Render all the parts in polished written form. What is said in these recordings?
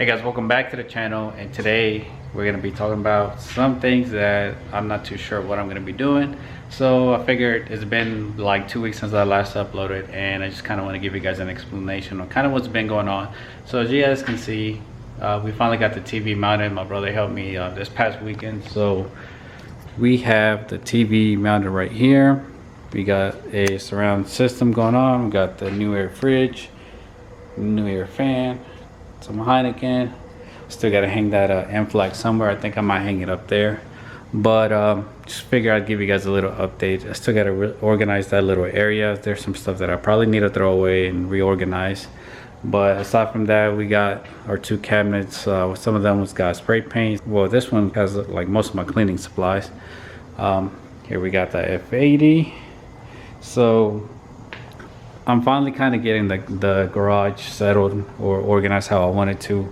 Hey guys, welcome back to the channel, and today we're going to be talking about some things that I'm not too sure what I'm going to be doing. So I figured it's been like 2 weeks since I last uploaded, and I just kind of want to give you guys an explanation on kind of what's been going on. So as you guys can see, we finally got the TV mounted. My brother helped me this past weekend. So we have the TV mounted right here. We got a surround system going on. We got the new air fridge, new air fan, some Heineken. Still got to hang that M-Flag somewhere. I think I might hang it up there, but just figure I'd give you guys a little update. I still got to organize that little area. There's some stuff that I probably need to throw away and reorganize, but aside from that, we got our two cabinets. Some of them was got spray paint. Well, this one has like most of my cleaning supplies. Here we got the F80. So I'm finally kind of getting the garage settled or organized how I wanted to.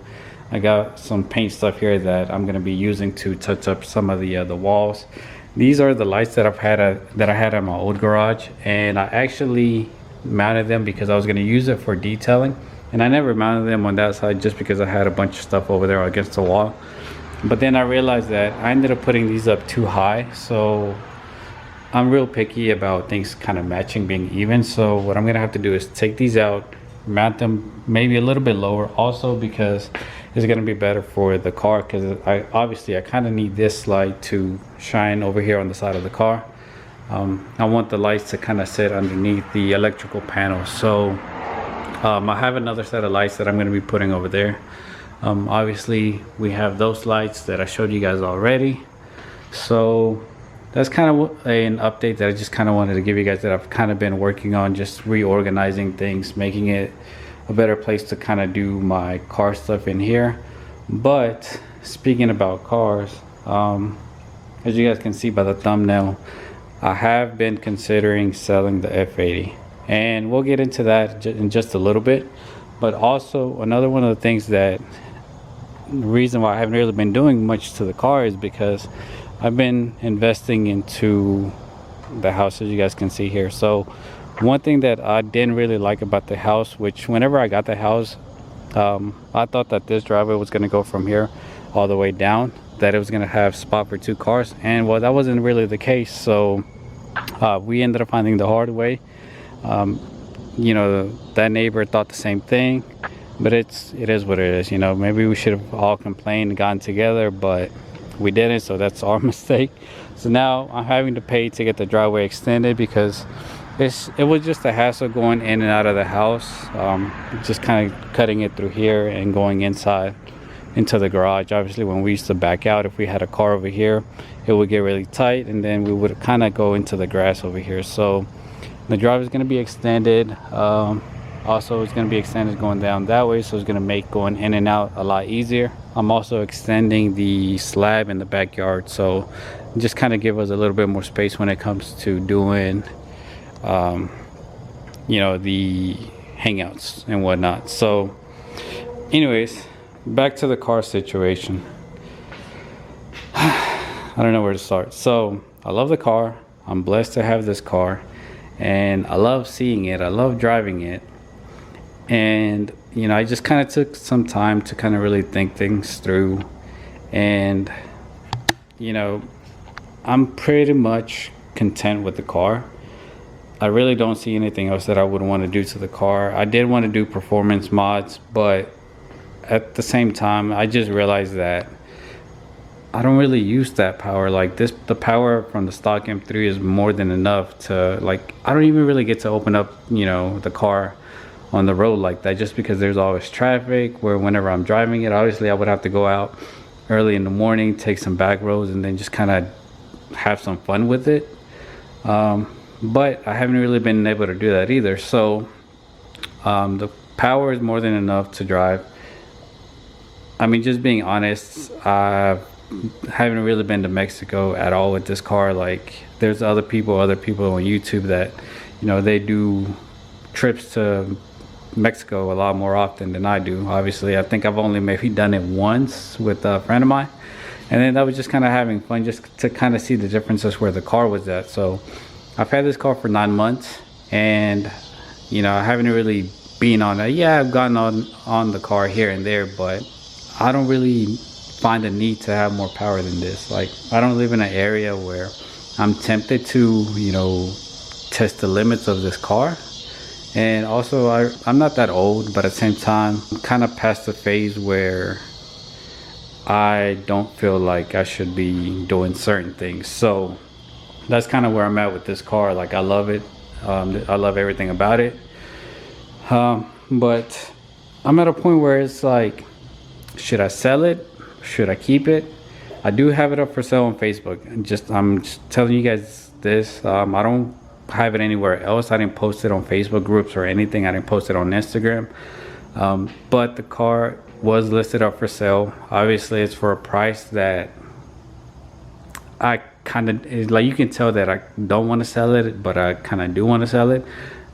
I got some paint stuff here that I'm going to be using to touch up some of the walls. These are the lights that I had in my old garage, and I actually mounted them because I was going to use it for detailing, and I never mounted them on that side just because I had a bunch of stuff over there against the wall. But then I realized that I ended up putting these up too high, so I'm real picky about things kind of matching, being even. So what I'm gonna have to do is take these out, mount them maybe a little bit lower, also because it's gonna be better for the car, because I kind of need this light to shine over here on the side of the car. I want the lights to kind of sit underneath the electrical panel. So I have another set of lights that I'm going to be putting over there. Obviously we have those lights that I showed you guys already. So that's kind of an update that I just kind of wanted to give you guys, that I've kind of been working on, just reorganizing things, making it a better place to kind of do my car stuff in here. But speaking about cars, as you guys can see by the thumbnail, I have been considering selling the F80, and we'll get into that in just a little bit. But also another one of the things that the reason why I haven't really been doing much to the car is because I've been investing into the house, as you guys can see here. So one thing that I didn't really like about the house, which whenever I got the house, I thought that this driveway was going to go from here all the way down, that it was going to have spot for two cars, and well, that wasn't really the case. So we ended up finding the hard way. You know, that neighbor thought the same thing, but it is what it is. You know, maybe we should have all complained and gotten together, but we didn't, so that's our mistake. So now I'm having to pay to get the driveway extended because it was just a hassle going in and out of the house, just kind of cutting it through here and going inside into the garage. Obviously when we used to back out, if we had a car over here, it would get really tight, and then we would kind of go into the grass over here. So the drive is going to be extended. Also, it's going to be extended going down that way, so it's going to make going in and out a lot easier. I'm also extending the slab in the backyard, so just kind of give us a little bit more space when it comes to doing you know, the hangouts and whatnot. So anyways, back to the car situation. I don't know where to start. So I love the car. I'm blessed to have this car, and I love seeing it. I love driving it. And you know, I just kind of took some time to kind of really think things through, and you know, I'm pretty much content with the car. I really don't see anything else that I would want to do to the car. I did want to do performance mods, but at the same time I just realized that I don't really use that power. Like the power from the stock M3 is more than enough to, like, I don't even really get to open up, you know, the car on the road like that, just because there's always traffic. Where whenever I'm driving it, obviously I would have to go out early in the morning, take some back roads, and then just kind of have some fun with it. But I haven't really been able to do that either. So the power is more than enough to drive. I mean, just being honest, I haven't really been to Mexico at all with this car. Like, there's other people on YouTube that, you know, they do trips to Mexico a lot more often than I do. Obviously, I think I've only maybe done it once with a friend of mine, and then that was just kind of having fun, just to kind of see the differences where the car was at. So I've had this car for 9 months, and you know, I haven't really been on it. Yeah, I've gotten on the car here and there, but I don't really find the need to have more power than this. Like, I don't live in an area where I'm tempted to, you know, test the limits of this car. And also I'm not that old, but at the same time I'm kind of past the phase where I don't feel like I should be doing certain things. So that's kind of where I'm at with this car. Like, I love it. I love everything about it. But I'm at a point where it's like, should I sell it? Should I keep it? I do have it up for sale on Facebook. I'm just telling you guys this. I don't have it anywhere else. I didn't post it on Facebook groups or anything. I didn't post it on Instagram. But the car was listed up for sale. Obviously, it's for a price that I kind of, like, you can tell that I don't want to sell it, but I kind of do want to sell it.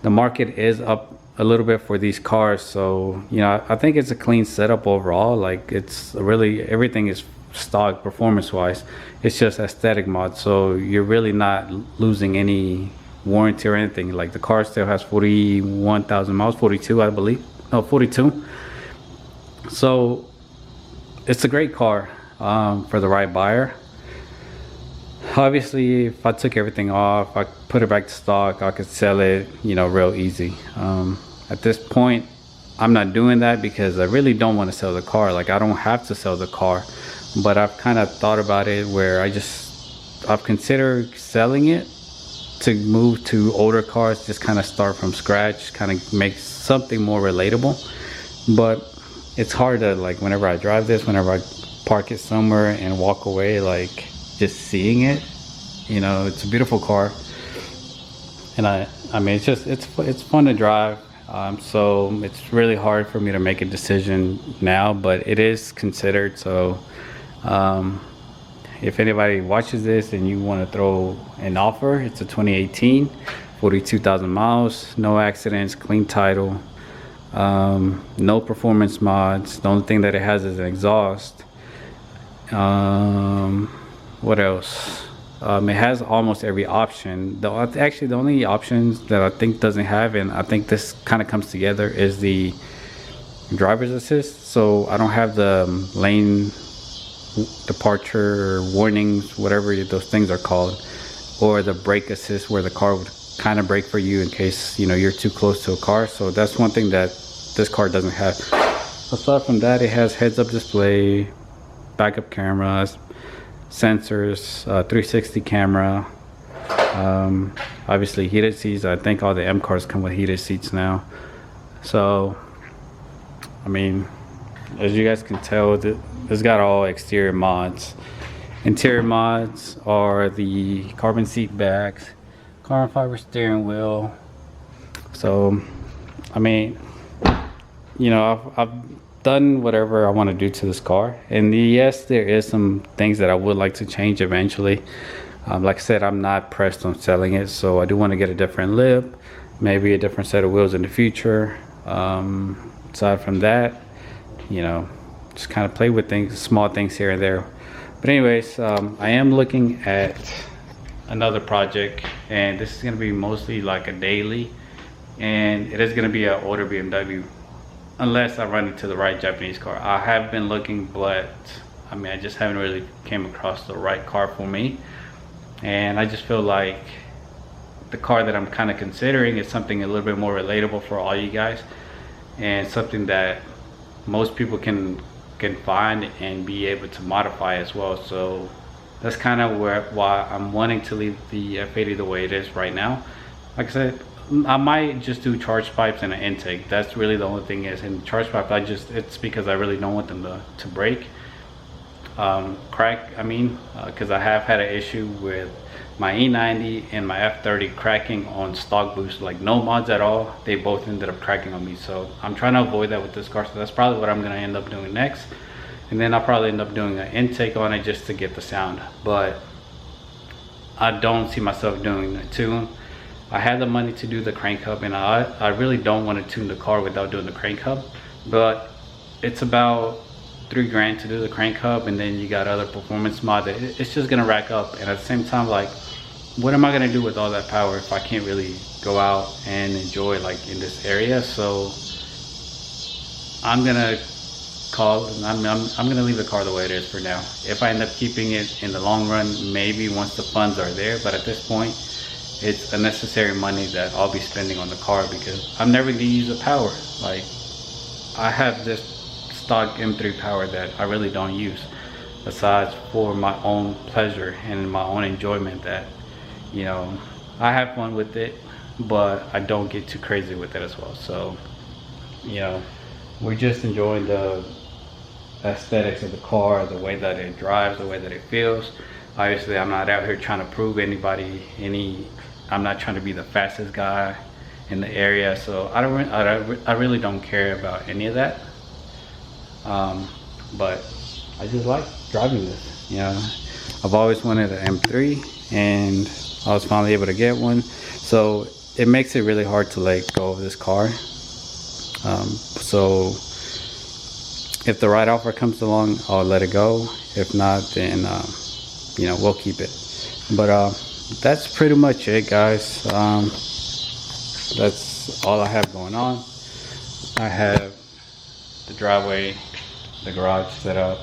The market is up a little bit for these cars, so you know, I think it's a clean setup overall. Like, it's really, everything is stock performance wise. It's just aesthetic mod, so you're really not losing any warranty or anything. Like, the car still has 41,000 miles, 42 I believe, no, 42. So it's a great car for the right buyer. Obviously, if I took everything off, I put it back to stock, I could sell it, you know, real easy. At this point, I'm not doing that because I really don't want to sell the car. Like, I don't have to sell the car, but I've kind of thought about it where I've considered selling it to move to older cars, just kind of start from scratch, kind of make something more relatable. But it's hard to, like, whenever I drive this, whenever I park it somewhere and walk away, like, just seeing it, you know, it's a beautiful car. And I mean, it's fun to drive. So it's really hard for me to make a decision now, but it is considered. So if anybody watches this and you want to throw an offer, it's a 2018, 42,000 miles, no accidents, clean title, no performance mods. The only thing that it has is an exhaust. What else? It has almost every option. Actually, the only options that I think doesn't have, and I think this kind of comes together, is the driver's assist. So I don't have the lane departure warnings, whatever those things are called, or the brake assist, where the car would kind of brake for you in case, you know, you're too close to a car. So that's one thing that this car doesn't have. Aside from that, it has heads-up display, backup cameras, sensors, 360 camera, obviously heated seats. I think all the M cars come with heated seats now. So I mean, as you guys can tell, it's got all exterior mods. Interior mods are the carbon seat backs, carbon fiber steering wheel. So I mean, you know, I've done whatever I want to do to this car, and yes, there is some things that I would like to change eventually. Like I said, I'm not pressed on selling it, so I do want to get a different lip, maybe a different set of wheels in the future. Aside from that, you know, just kind of play with things, small things here and there. But anyways, I am looking at another project, and this is going to be mostly like a daily, and it is going to be an older BMW, unless I run into the right Japanese car. I have been looking, but I mean, I just haven't really came across the right car for me. And I just feel like the car that I'm kind of considering is something a little bit more relatable for all you guys, and something that most people can find and be able to modify as well. So that's kind of why I'm wanting to leave the F80 the way it is right now. Like I said, I might just do charge pipes and an intake. That's really the only thing is. In the charge pipe, it's because I really don't want them to break, crack. I mean, because I have had an issue with my E90 and my F30 cracking on stock boost, like no mods at all. They both ended up cracking on me. So I'm trying to avoid that with this car. So that's probably what I'm gonna end up doing next. And then I'll probably end up doing an intake on it just to get the sound. But I don't see myself doing a tune. I had the money to do the crank hub, and I really don't want to tune the car without doing the crank hub. But it's about $3 grand to do the crank hub, and then you got other performance mods. It's just gonna rack up, and at the same time, like, what am I gonna do with all that power if I can't really go out and enjoy like in this area? So I'm gonna call. I'm gonna leave the car the way it is for now. If I end up keeping it in the long run, maybe once the funds are there, but at this point it's unnecessary money that I'll be spending on the car because I'm never gonna use the power. Like, I have this stock M3 power that I really don't use, besides for my own pleasure and my own enjoyment, that, you know, I have fun with it, but I don't get too crazy with it as well. So, you know, we're just enjoying the aesthetics of the car, the way that it drives, the way that it feels. Obviously, I'm not out here trying to prove anybody I'm not trying to be the fastest guy in the area, so I really don't care about any of that. But I just like driving this. You know, I've always wanted an M3, and I was finally able to get one. So it makes it really hard to let go of this car. So if the right offer comes along, I'll let it go. If not, then you know, we'll keep it. But that's pretty much it, guys. That's all I have going on. I have the driveway, the garage set up.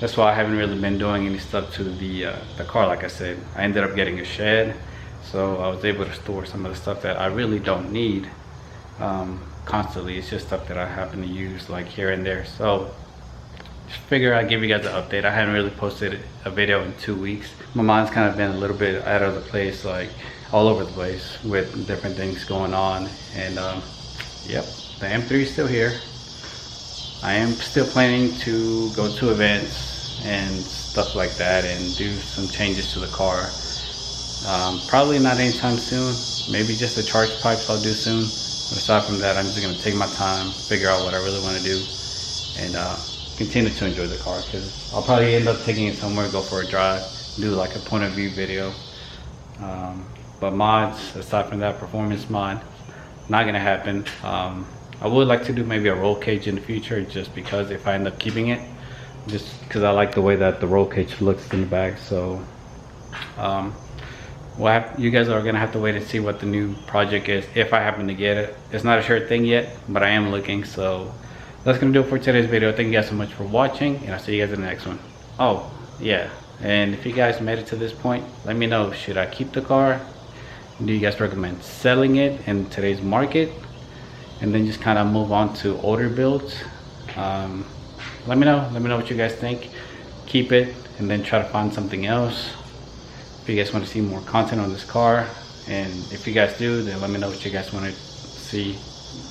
That's why I haven't really been doing any stuff to the car. Like I said, I ended up getting a shed, so I was able to store some of the stuff that I really don't need constantly. It's just stuff that I happen to use like here and there. So just figure I'd give you guys an update. I haven't really posted a video in 2 weeks. My mind's kind of been a little bit out of the place, like all over the place with different things going on. And yep, the M3 is still here. I am still planning to go to events and stuff like that and do some changes to the car. Probably not anytime soon. Maybe just the charge pipes I'll do soon. But aside from that, I'm just gonna take my time, figure out what I really want to do, and continue to enjoy the car, because I'll probably end up taking it somewhere, go for a drive, do like a point of view video. But mods, aside from that, performance mod, not gonna happen. I would like to do maybe a roll cage in the future, just because if I end up keeping it, just because I like the way that the roll cage looks in the back. So you guys are gonna have to wait and see what the new project is, if I happen to get it. It's not a sure thing yet, but I am looking. So that's gonna do it for today's video. Thank you guys so much for watching, and I'll see you guys in the next one. Oh yeah, and if you guys made it to this point, let me know, should I keep the car? Do you guys recommend selling it in today's market, and then just kind of move on to older builds? Let me know what you guys think. Keep it and then try to find something else. If you guys want to see more content on this car, and if you guys do, then let me know what you guys want to see.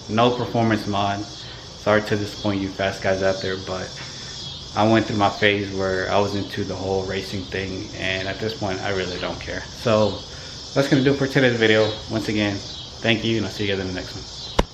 No performance mod. Sorry to disappoint you fast guys out there, but I went through my phase where I was into the whole racing thing, and at this point I really don't care. So that's gonna do it for today's video. Once again, thank you, and I'll see you guys in the next one.